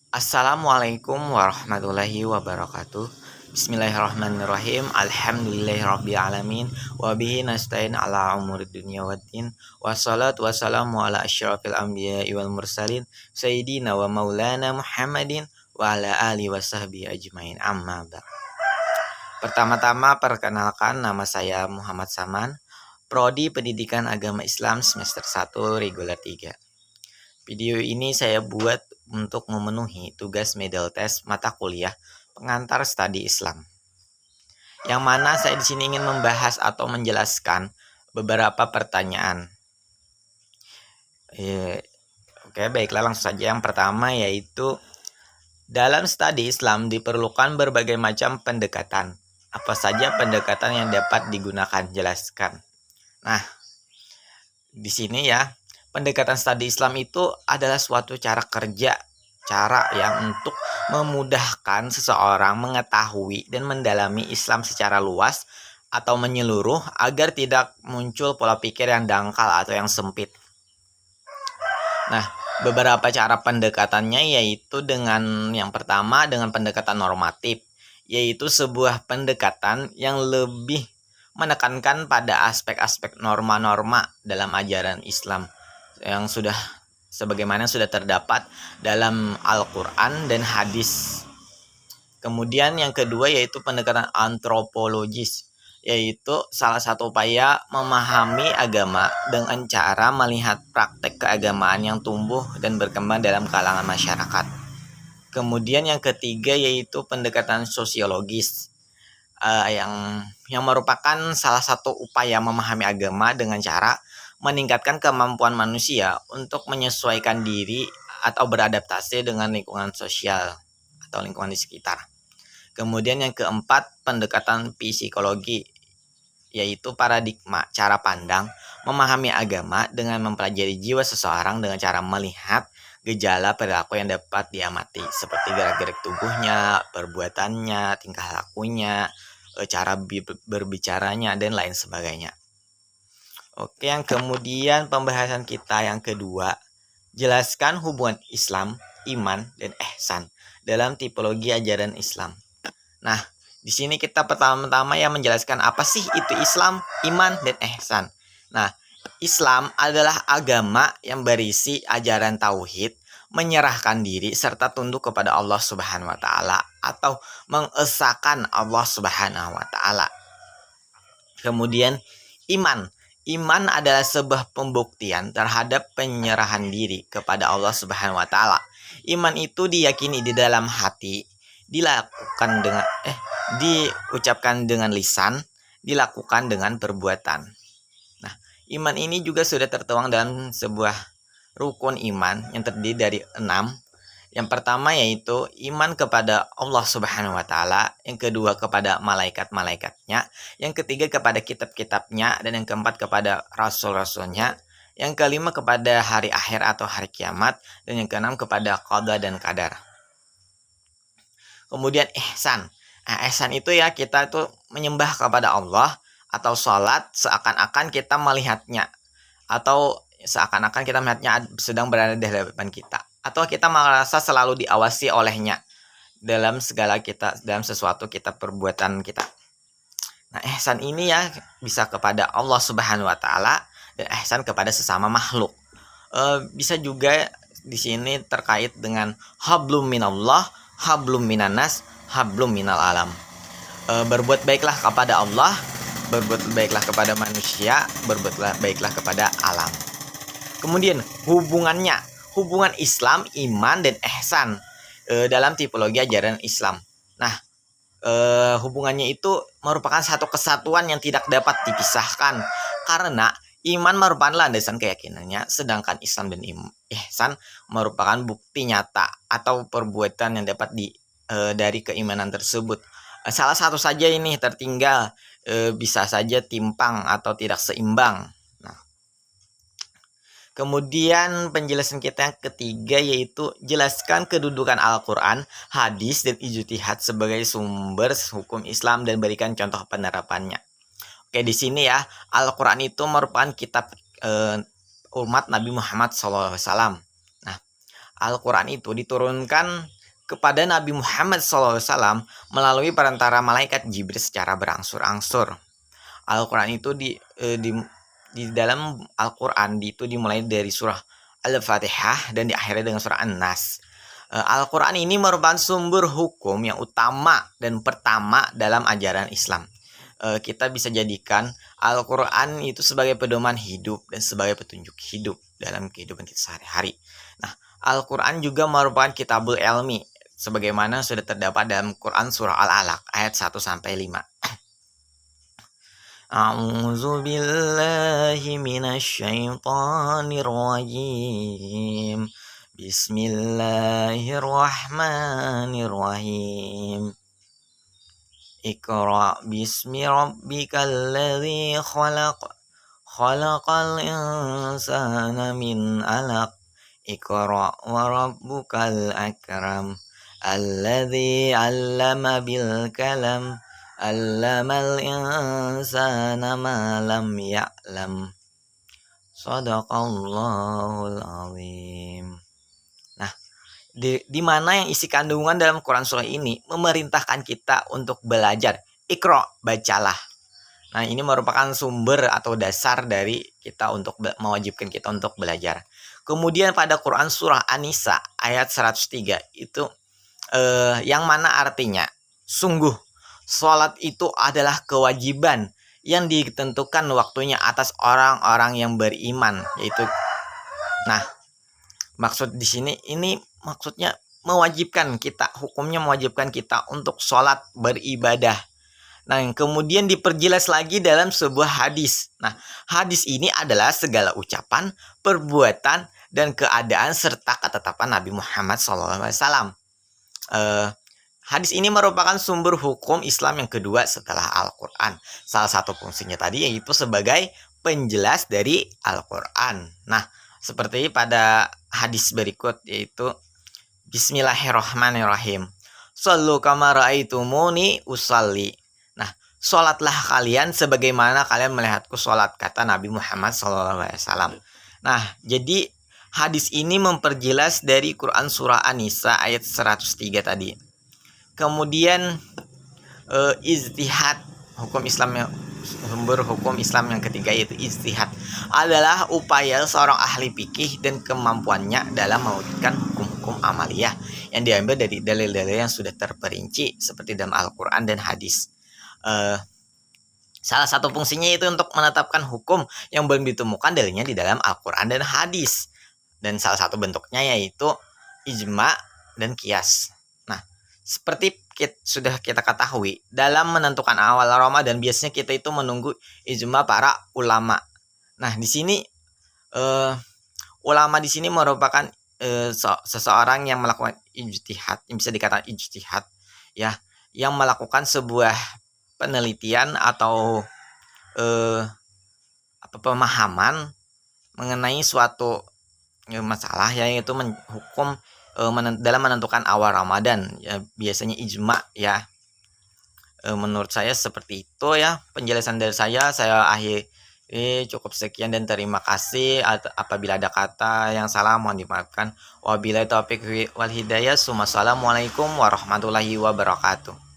Assalamualaikum warahmatullahi wabarakatuh. Bismillahirrahmanirrahim. Alhamdulillahirrabbilalamin. Wabihi nasta'in ala umurid dunya waddin. Wassalatu wassalamu ala asyrafil anbiya'i wal mursalin Sayyidina wa maulana Muhammadin wa ala alihi wa sahbihi ajmain, amma ba'd. Pertama-tama perkenalkan, nama saya Muhammad Saman, Prodi Pendidikan Agama Islam semester 1 reguler 3. Video ini saya buat untuk memenuhi tugas medal test mata kuliah pengantar studi Islam. Yang mana saya di sini ingin membahas atau menjelaskan beberapa pertanyaan. Oke, baiklah, langsung saja. Yang pertama yaitu, dalam studi Islam diperlukan berbagai macam pendekatan. Apa saja pendekatan yang dapat digunakan? Jelaskan. Nah, di sini ya, pendekatan studi Islam itu adalah suatu cara yang untuk memudahkan seseorang mengetahui dan mendalami Islam secara luas atau menyeluruh agar tidak muncul pola pikir yang dangkal atau yang sempit. Nah, beberapa cara pendekatannya yaitu dengan yang pertama dengan pendekatan normatif, yaitu sebuah pendekatan yang lebih menekankan pada aspek-aspek norma-norma dalam ajaran Islam yang sebagaimana sudah terdapat dalam Al-Quran dan hadis. Kemudian yang kedua yaitu pendekatan antropologis, yaitu salah satu upaya memahami agama dengan cara melihat praktek keagamaan yang tumbuh dan berkembang dalam kalangan masyarakat. Kemudian yang ketiga yaitu pendekatan sosiologis, yang merupakan salah satu upaya memahami agama dengan cara meningkatkan kemampuan manusia untuk menyesuaikan diri atau beradaptasi dengan lingkungan sosial atau lingkungan di sekitar. Kemudian yang keempat, pendekatan psikologi, yaitu paradigma cara pandang memahami agama dengan mempelajari jiwa seseorang dengan cara melihat gejala perilaku yang dapat diamati seperti gerak-gerik tubuhnya, perbuatannya, tingkah lakunya, cara berbicaranya, dan lain sebagainya. Oke, yang kemudian pembahasan kita yang kedua, jelaskan hubungan Islam, iman, dan ihsan dalam tipologi ajaran Islam. Nah, di sini kita pertama-tama ya menjelaskan apa sih itu Islam, iman, dan ihsan. Nah, Islam adalah agama yang berisi ajaran tauhid, menyerahkan diri serta tunduk kepada Allah Subhanahu wa taala atau mengesahkan Allah Subhanahu wa taala. Kemudian iman. Iman adalah sebuah pembuktian terhadap penyerahan diri kepada Allah Subhanahu wa taala. Iman itu diyakini di dalam hati, diucapkan dengan lisan, dilakukan dengan perbuatan. Nah, iman ini juga sudah tertuang dalam sebuah rukun iman yang terdiri dari 6. Yang pertama yaitu iman kepada Allah Subhanahu wa taala, yang kedua kepada malaikat-malaikatnya, yang ketiga kepada kitab-kitabnya, dan yang keempat kepada rasul-rasulnya, yang kelima kepada hari akhir atau hari kiamat, dan yang keenam kepada qada dan qadar. Kemudian ihsan. Ihsan itu ya kita itu menyembah kepada Allah atau sholat seakan-akan kita melihatnya, atau seakan-akan kita melihatnya sedang berada di hadapan kita, atau kita merasa selalu diawasi olehnya dalam segala kita, dalam sesuatu kita, perbuatan kita. Nah, ihsan ini ya bisa kepada Allah Subhanahu wa taala dan ihsan kepada sesama makhluk. Bisa juga di sini terkait dengan hablum minallah, hablum minanas, hablum minal alam. Berbuat baiklah kepada Allah, berbuat baiklah kepada manusia, berbuat baiklah kepada alam. Kemudian hubungan Islam, iman, dan ihsan dalam tipologi ajaran Islam. Nah, hubungannya itu merupakan satu kesatuan yang tidak dapat dipisahkan karena iman merupakan landasan keyakinannya, sedangkan Islam dan ihsan merupakan bukti nyata atau perbuatan yang dapat dari keimanan tersebut. Salah satu saja ini tertinggal, bisa saja timpang atau tidak seimbang. Kemudian penjelasan kita yang ketiga yaitu jelaskan kedudukan Al-Quran, hadis, dan ijtihad sebagai sumber hukum Islam dan berikan contoh penerapannya. Oke, di sini ya, Al-Quran itu merupakan kitab umat Nabi Muhammad SAW. Nah, Al-Quran itu diturunkan kepada Nabi Muhammad SAW melalui perantara malaikat Jibril secara berangsur-angsur. Al-Quran itu di dalam Al-Quran itu dimulai dari surah Al-Fatihah dan diakhiri dengan surah An-Nas. Al-Quran ini merupakan sumber hukum yang utama dan pertama dalam ajaran Islam. Kita bisa jadikan Al-Quran itu sebagai pedoman hidup dan sebagai petunjuk hidup dalam kehidupan kita sehari-hari. Nah, Al-Quran juga merupakan kitabul ilmi, sebagaimana sudah terdapat dalam Quran surah Al-Alaq ayat 1-5. A'udzu billahi minasyaitonir rajim. Bismillahirrahmanirrahim. Iqra bismi rabbikal ladzi khalaq. Khalaqal insana min 'alaq. Iqra wa rabbukal akram. Alladzi 'allama bil kalam. 'Allamal insana ma lam ya'lam. Shadaqallahul azim. Nah, di mana yang isi kandungan dalam Quran surah ini memerintahkan kita untuk belajar. Iqra, bacalah. Nah, ini merupakan sumber atau dasar dari kita untuk mewajibkan kita untuk belajar. Kemudian pada Quran surah An-Nisa ayat 103 itu yang mana artinya sungguh sholat itu adalah kewajiban yang ditentukan waktunya atas orang-orang yang beriman, yaitu. Nah, maksud di sini ini maksudnya mewajibkan kita, hukumnya mewajibkan kita untuk sholat beribadah. Nah, yang kemudian diperjelas lagi dalam sebuah hadis. Nah, hadis ini adalah segala ucapan, perbuatan, dan keadaan serta ketetapan Nabi Muhammad SAW. Hadis ini merupakan sumber hukum Islam yang kedua setelah Al-Quran. Salah satu fungsinya tadi yaitu sebagai penjelas dari Al-Quran. Nah, seperti pada hadis berikut yaitu Bismillahirrahmanirrahim. Shallu kama ra'aitumuni usalli. Nah, sholatlah kalian sebagaimana kalian melihatku sholat, kata Nabi Muhammad SAW. Nah, jadi hadis ini memperjelas dari Quran surah An-Nisa ayat 103 tadi. Kemudian ijtihad, hukum Islam yang sumber hukum Islam yang ketiga yaitu ijtihad adalah upaya seorang ahli fikih dan kemampuannya dalam mewujudkan hukum-hukum amaliyah yang diambil dari dalil-dalil yang sudah terperinci seperti dalam Al-Quran dan hadis. Salah satu fungsinya itu untuk menetapkan hukum yang belum ditemukan dalilnya di dalam Al-Quran dan hadis. Dan salah satu bentuknya yaitu ijma dan qiyas. Seperti sudah kita ketahui, dalam menentukan awal Ramadan biasanya kita itu menunggu ijma para ulama. Nah, di sini ulama di sini merupakan seseorang yang melakukan ijtihad, yang bisa dikatakan ijtihad, ya, yang melakukan sebuah penelitian atau pemahaman mengenai suatu masalah, yaitu hukum dalam menentukan awal Ramadan, ya biasanya ijma, ya. Menurut saya seperti itu, ya penjelasan dari saya akhiri cukup sekian dan terima kasih. Apabila ada kata yang salah mohon dimaafkan. Wabillahi taufiq wal hidayah. Assalamualaikum warahmatullahi wabarakatuh.